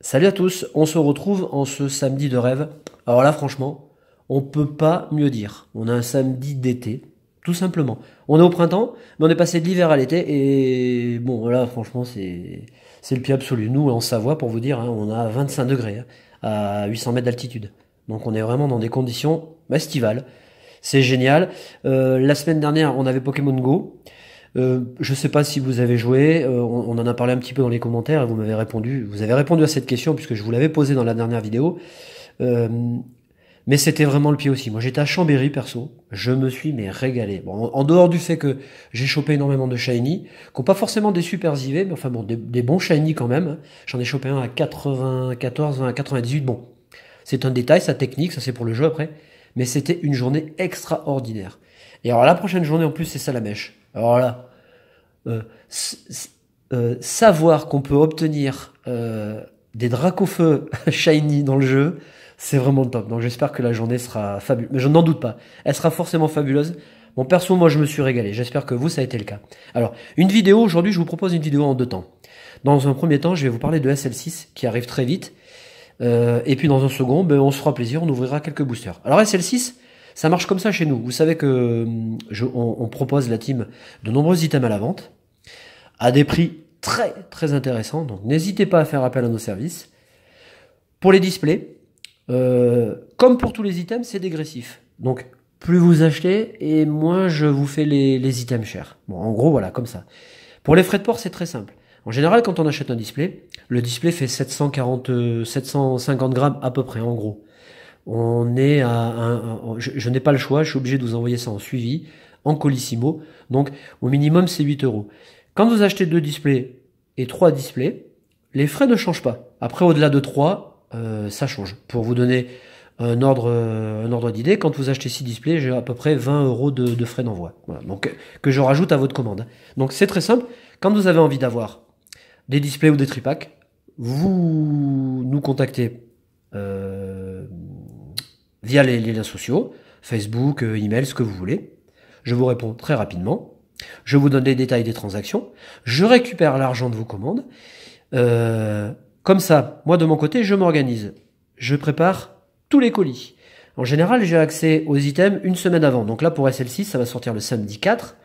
Salut à tous, on se retrouve en ce samedi de rêve. Alors là franchement, on peut pas mieux dire. On a un samedi d'été, tout simplement. On est au printemps, mais on est passé de l'hiver à l'été et bon là franchement c'est le pied absolu. Nous en Savoie pour vous dire, hein, on a 25 degrés hein, à 800 mètres d'altitude. Donc on est vraiment dans des conditions estivales. C'est génial. La semaine dernière on avait Pokémon Go. Je sais pas si vous avez joué, on en a parlé un petit peu dans les commentaires et vous m'avez répondu, vous avez répondu à cette question puisque je vous l'avais posée dans la dernière vidéo. Euh, mais c'était vraiment le pied aussi. Moi j'étais à Chambéry perso, je me suis mais régalé. Bon, en dehors du fait que j'ai chopé énormément de shiny, qui n'ont pas forcément des super IV, mais enfin bon, des bons shiny quand même. J'en ai chopé un à 94, un à 98, bon. C'est un détail, sa technique, ça c'est pour le jeu après. Mais c'était une journée extraordinaire. Et alors la prochaine journée en plus c'est Salamèche. Alors là, savoir qu'on peut obtenir des Dracofeu shiny dans le jeu, c'est vraiment le top. Donc j'espère que la journée sera fabuleuse. Mais je n'en doute pas. Elle sera forcément fabuleuse. Bon, perso, moi je me suis régalé. J'espère que vous, ça a été le cas. Alors, une vidéo, aujourd'hui, je vous propose une vidéo en deux temps. Dans un premier temps, je vais vous parler de SL6 qui arrive très vite. Et puis dans un second, ben, on se fera plaisir, on ouvrira quelques boosters. Alors SL6, ça marche comme ça chez nous. Vous savez que on propose la team de nombreux items à la vente, à des prix très très intéressants. Donc n'hésitez pas à faire appel à nos services. Pour les displays, comme pour tous les items, c'est dégressif. Donc plus vous achetez et moins je vous fais les items chers. Bon, en gros, voilà, comme ça. Pour les frais de port, c'est très simple. En général, quand on achète un display, le display fait 750 grammes à peu près, en gros. On est je n'ai pas le choix, je suis obligé de vous envoyer ça en suivi, en colissimo. Donc, au minimum, c'est 8 euros. Quand vous achetez 2 displays et 3 displays, les frais ne changent pas. Après, au-delà de 3, ça change. Pour vous donner un ordre d'idée, quand vous achetez 6 displays, j'ai à peu près 20 euros de frais d'envoi. Voilà. Donc, que je rajoute à votre commande. Donc, c'est très simple. Quand vous avez envie d'avoir des displays ou des tripacks, vous nous contactez via les liens sociaux, Facebook, email, ce que vous voulez. Je vous réponds très rapidement. Je vous donne les détails des transactions. Je récupère l'argent de vos commandes. Comme ça, moi de mon côté, je m'organise. Je prépare tous les colis. En général, j'ai accès aux items une semaine avant. Donc là, pour SL6, ça va sortir le samedi 4.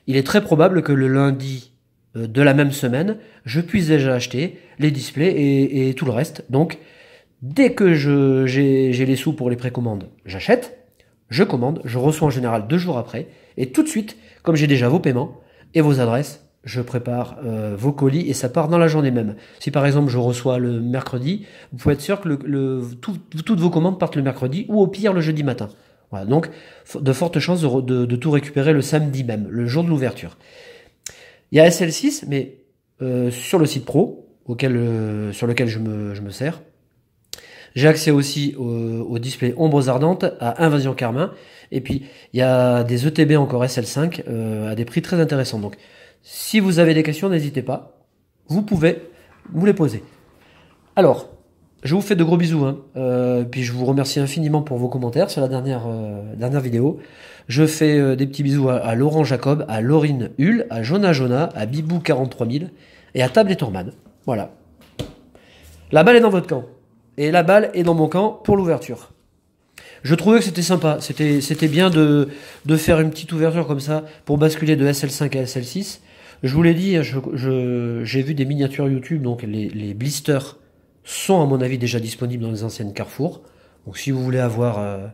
Il est très probable que le lundi de la même semaine, je puisse déjà acheter les displays et tout le reste. Donc, dès que j'ai les sous pour les précommandes, j'achète, je commande, je reçois en général 2 jours après, et tout de suite, comme j'ai déjà vos paiements et vos adresses, je prépare vos colis et ça part dans la journée même. Si par exemple je reçois le mercredi, vous pouvez être sûr que toutes vos commandes partent le mercredi ou au pire le jeudi matin. Voilà, donc de fortes chances de tout récupérer le samedi même, le jour de l'ouverture. Il y a SL6, mais sur le site pro, sur lequel je me sers. J'ai accès aussi au display Ombres Ardentes à Invasion Carmin. Et puis, il y a des ETB encore SL5 à des prix très intéressants. Donc, si vous avez des questions, n'hésitez pas. Vous pouvez vous les poser. Alors, je vous fais de gros bisous. Hein. Puis, je vous remercie infiniment pour vos commentaires sur la dernière vidéo. Je fais des petits bisous à Laurent Jacob, à Laurine Hull, à Jonah, à Bibou 43000 et à Table et Tourman. Voilà. La balle est dans votre camp. Et la balle est dans mon camp pour l'ouverture. Je trouvais que c'était sympa. C'était bien de faire une petite ouverture comme ça pour basculer de SL5 à SL6. Je vous l'ai dit, j'ai vu des miniatures YouTube, donc les blisters sont à mon avis déjà disponibles dans les anciennes Carrefour. Donc si vous voulez avoir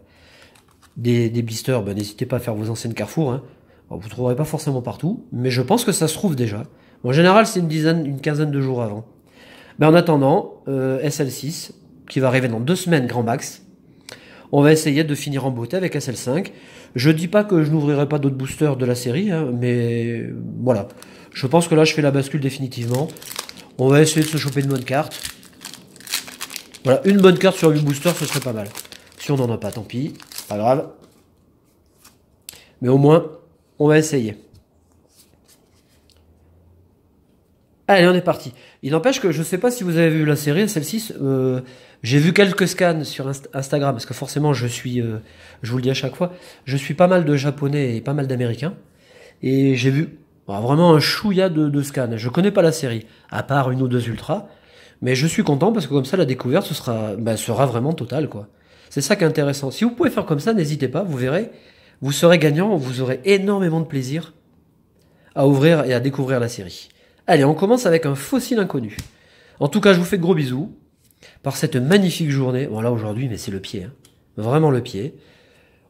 des blisters, ben, n'hésitez pas à faire vos anciennes Carrefour. Hein. Alors, vous ne trouverez pas forcément partout, mais je pense que ça se trouve déjà. En général, c'est une quinzaine de jours avant. Ben, en attendant, SL6, qui va arriver dans 2 semaines grand max, on va essayer de finir en beauté avec SL5. Je dis pas que je n'ouvrirai pas d'autres boosters de la série, hein, mais voilà. Je pense que là, je fais la bascule définitivement. On va essayer de se choper une bonne carte. Voilà, une bonne carte sur 8 boosters, ce serait pas mal. Si on n'en a pas, tant pis, pas grave. Mais au moins, on va essayer. Allez, on est parti. Il n'empêche que je ne sais pas si vous avez vu la série, celle-ci, J'ai vu quelques scans sur Instagram, parce que forcément je vous le dis à chaque fois, je suis pas mal de japonais et pas mal d'américains. Et j'ai vu vraiment un chouïa de scans. Je connais pas la série, à part une ou deux ultras. Mais je suis content parce que comme ça la découverte sera vraiment totale, quoi. C'est ça qui est intéressant. Si vous pouvez faire comme ça, n'hésitez pas, vous verrez, vous serez gagnant, vous aurez énormément de plaisir à ouvrir et à découvrir la série. Allez, on commence avec un fossile inconnu. En tout cas, je vous fais de gros bisous par cette magnifique journée. Bon là aujourd'hui, mais c'est le pied, hein. Vraiment le pied.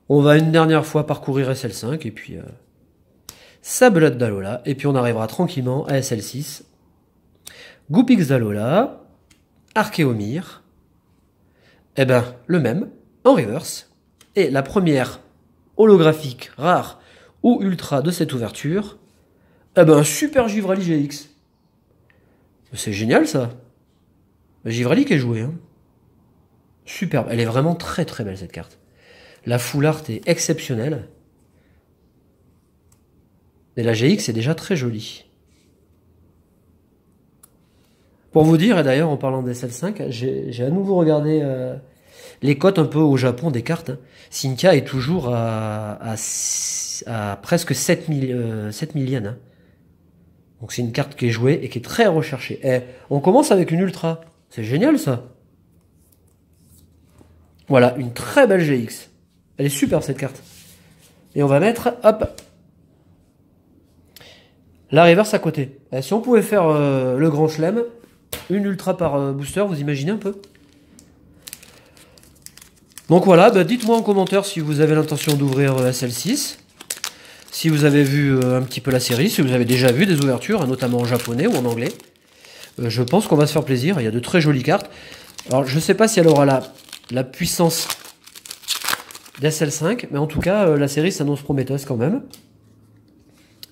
On va une dernière fois parcourir SL5 et puis Sabelote d'Alola, et puis on arrivera tranquillement à SL6. Goopix d'Alola, Archéomir, eh ben le même, en reverse, et la première holographique, rare ou ultra de cette ouverture, eh ben super Givrali GX. C'est génial ça. Givrali qui est joué, hein. Superbe, elle est vraiment très très belle cette carte. La full art est exceptionnelle. Et la GX est déjà très jolie. Pour vous dire, et d'ailleurs en parlant des SL5, j'ai à nouveau regardé les cotes un peu au Japon des cartes. Hein. Cynthia est toujours à presque 7000 yens. Hein. Donc c'est une carte qui est jouée et qui est très recherchée. Et on commence avec une ultra. C'est génial ça. Voilà, une très belle GX. Elle est super cette carte. Et on va mettre, hop, la reverse à côté. Et si on pouvait faire le grand chelem, une ultra par booster, vous imaginez un peu? Donc voilà, bah dites-moi en commentaire si vous avez l'intention d'ouvrir SL6. Si vous avez vu un petit peu la série, si vous avez déjà vu des ouvertures, notamment en japonais ou en anglais. Je pense qu'on va se faire plaisir, il y a de très jolies cartes. Alors je ne sais pas si elle aura la puissance d'SL5, mais en tout cas la série s'annonce prometteuse quand même.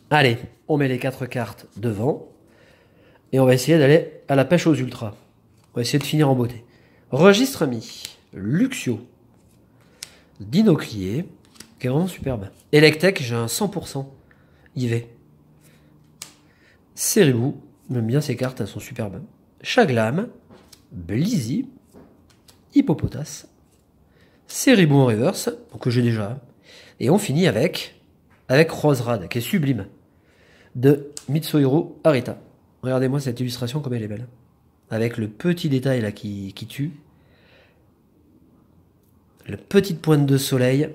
Allez, on met les 4 cartes devant. Et on va essayer d'aller à la pêche aux ultras. On va essayer de finir en beauté. Registre ami. Luxio. Dinoclier. Qui est vraiment superbe. Electek, j'ai un 100% IV. Ceribou. J'aime bien ces cartes, elles sont superbes. Chaglam. Blizzy. Hippopotas. Ceribou en reverse, que j'ai déjà. Et on finit avec Roserad, qui est sublime. De Mitsuhiro Arita. Regardez-moi cette illustration comme elle est belle. Avec le petit détail là qui tue. La petite pointe de soleil.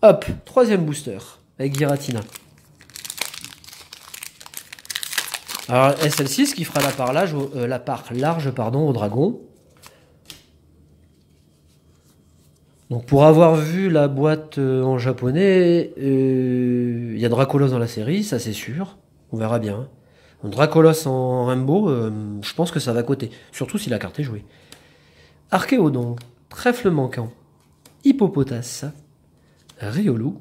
Hop, troisième booster. Avec Giratina. Alors SL6 qui fera la part large au dragon. Donc pour avoir vu la boîte en japonais, il y a Dracolos dans la série, ça c'est sûr. On verra bien. Donc, Dracolos en Rainbow, je pense que ça va coter. Surtout si la carte est jouée. Archéodon, Trèfle Manquant, Hippopotas, Riolu,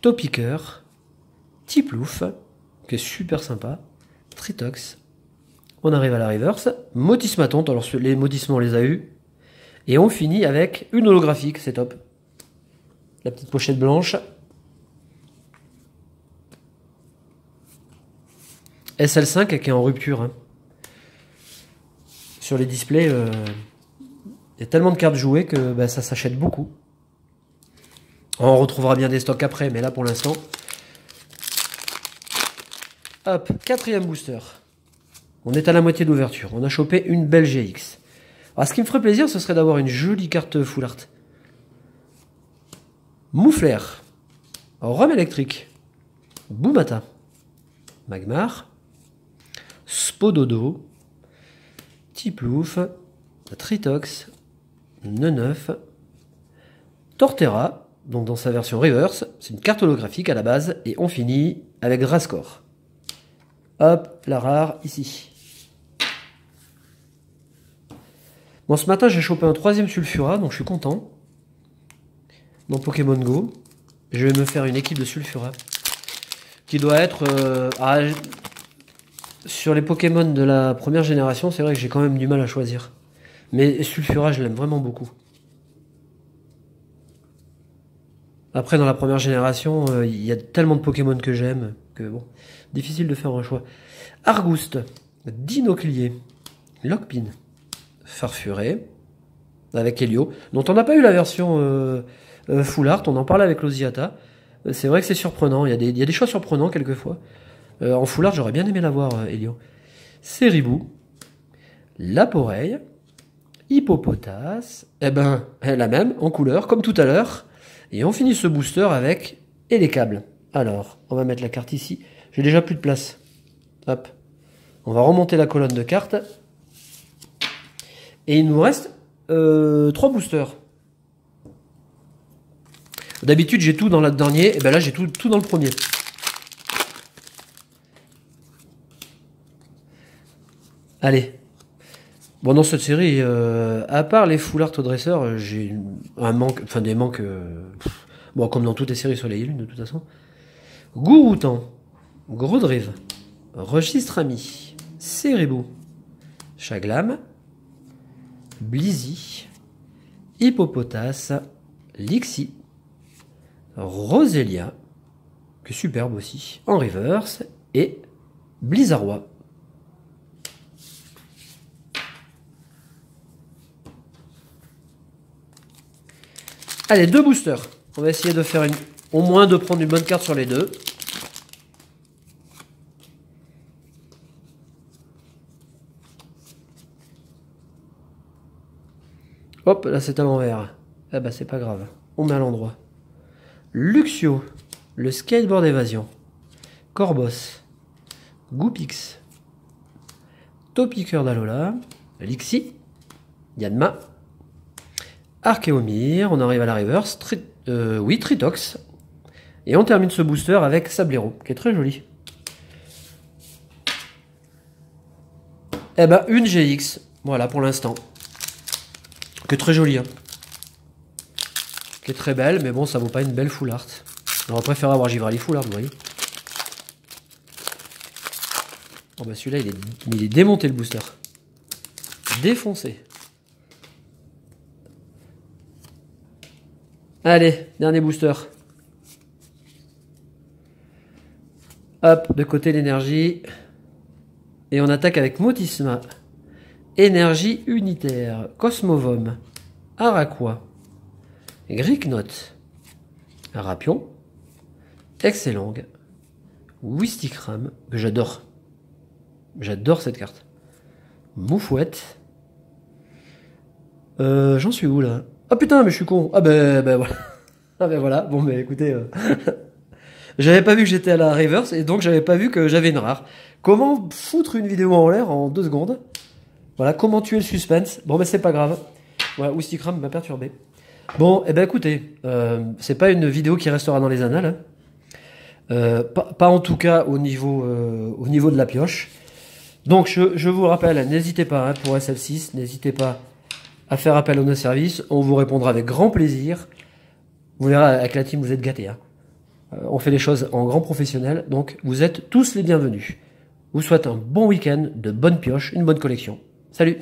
Topiqueur, Tiplouf, qui est super sympa, Tritox. On arrive à la reverse. Motismatonte, alors les motissements on les a eu. Et on finit avec une holographique, c'est top. La petite pochette blanche. SL5 qui est en rupture. Hein. Sur les displays, il y a tellement de cartes jouées que ça s'achète beaucoup. On retrouvera bien des stocks après, mais là pour l'instant. Hop, quatrième booster. On est à la moitié d'ouverture. On a chopé une belle GX. Alors, ce qui me ferait plaisir, ce serait d'avoir une jolie carte full art. Mouflair. Rhum électrique. Boumata. Magmar. Spododo. Tiplouf. Tritox. Neneuf. Torterra. Donc dans sa version reverse. C'est une carte holographique à la base. Et on finit avec Drascore. Hop, la rare ici. Bon, ce matin, j'ai chopé un troisième Sulfura, donc je suis content. Dans Pokémon Go. Je vais me faire une équipe de Sulfura. Qui doit être... sur les Pokémon de la première génération, c'est vrai que j'ai quand même du mal à choisir. Mais Sulfura, je l'aime vraiment beaucoup. Après, dans la première génération, il y a tellement de Pokémon que j'aime que bon, difficile de faire un choix. Argouste, Dinoclier, Lockpin farfuré avec Helio, dont on n'a pas eu la version full art, on en parlait avec l'Osiata. C'est vrai que c'est surprenant, il y a des choix surprenants quelquefois. En full art, j'aurais bien aimé l'avoir, Helio. Ceribou, Laporeille, Hippopotas, eh ben, la même, en couleur, comme tout à l'heure. Et on finit ce booster avec, et les câbles. Alors, on va mettre la carte ici. J'ai déjà plus de place. Hop. On va remonter la colonne de cartes. Et il nous reste 3 boosters. D'habitude, j'ai tout dans le dernier. Et ben là, j'ai tout dans le premier. Allez. Bon, dans cette série, à part les full art au dresseur, j'ai un manque, enfin des manques, bon, comme dans toutes les séries Soleil et Lune, de toute façon. Gouroutan, Grodrive, Registre Ami, Ceribou, Chaglam, Blizzy, Hippopotas, Lixi, Roselia, que superbe aussi, en reverse, et Blizzardois. Allez, 2 boosters. On va essayer de faire au moins de prendre une bonne carte sur les 2. Hop, là c'est à l'envers. Ah bah c'est pas grave. On met à l'endroit. Luxio, le skateboard évasion. Corbos, Goupix, Topiqueur d'Alola, Lixi, Yanma, Archéomir, on arrive à la reverse, oui, Tritox. Et on termine ce booster avec Sablero, qui est très joli. Eh ben, une GX, voilà pour l'instant. Qui est très jolie, hein. Qui est très belle, mais bon, ça vaut pas une belle full art. Alors, on préfère avoir Givrali full art, vous voyez. Bon, bah celui-là, il est démonté le booster. Défoncé. Allez, dernier booster. Hop, de côté l'énergie. Et on attaque avec Motisma. Énergie unitaire. Cosmovom. Araqua. Gricknot. Rapion. Excellang. Wistikram, que j'adore. J'adore cette carte. Moufouette. J'en suis où là? Ah putain, mais je suis con. Ah ben voilà. Ah ben voilà. Bon ben écoutez, j'avais pas vu que j'étais à la reverse et donc j'avais pas vu que j'avais une rare. Comment foutre une vidéo en l'air en 2 secondes? Voilà, comment tuer le suspense? Bon ben c'est pas grave. Voilà, Wistikram m'a perturbé. Bon, eh ben écoutez, c'est pas une vidéo qui restera dans les annales. Pas en tout cas au niveau de la pioche. Donc je vous rappelle, n'hésitez pas, hein, pour SL6, n'hésitez pas à faire appel à nos services, on vous répondra avec grand plaisir. Vous verrez, avec la team, vous êtes gâtés. Hein. On fait les choses en grand professionnel, donc vous êtes tous les bienvenus. Je vous souhaite un bon week-end, de bonnes pioches, une bonne collection. Salut!